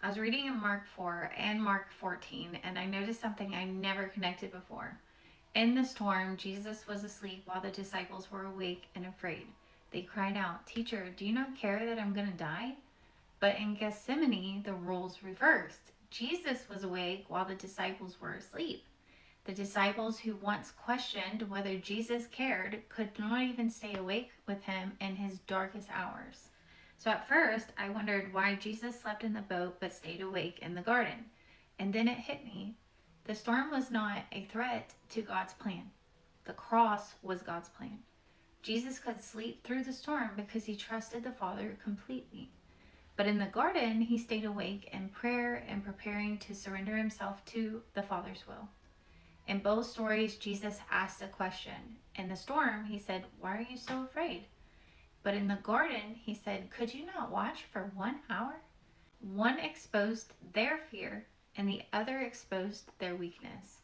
was reading in Mark 4 and Mark 14, and I noticed something I never connected before. In the storm, Jesus was asleep while the disciples were awake and afraid. They cried out, "Teacher, do you not care that I'm going to die?" But in Gethsemane, the roles reversed. Jesus was awake while the disciples were asleep. The disciples who once questioned whether Jesus cared could not even stay awake with him in his darkest hours. So at first, I wondered why Jesus slept in the boat but stayed awake in the garden. And then it hit me. The storm was not a threat to God's plan. The cross was God's plan. Jesus could sleep through the storm because he trusted the Father completely. But in the garden, he stayed awake in prayer and preparing to surrender himself to the Father's will. In both stories, Jesus asked a question. In the storm, he said, "Why are you so afraid?" But in the garden, he said, "Could you not watch for 1 hour?" One exposed their fear, and the other exposed their weakness.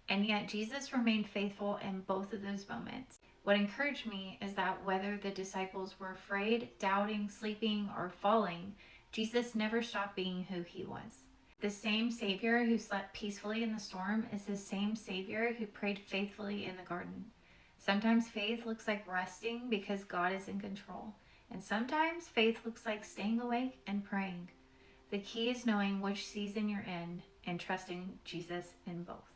And yet, Jesus remained faithful in both of those moments. What encouraged me is that whether the disciples were afraid, doubting, sleeping, or falling, Jesus never stopped being who he was. The same Savior who slept peacefully in the storm is the same Savior who prayed faithfully in the garden. Sometimes faith looks like resting because God is in control, and sometimes faith looks like staying awake and praying. The key is knowing which season you're in and trusting Jesus in both.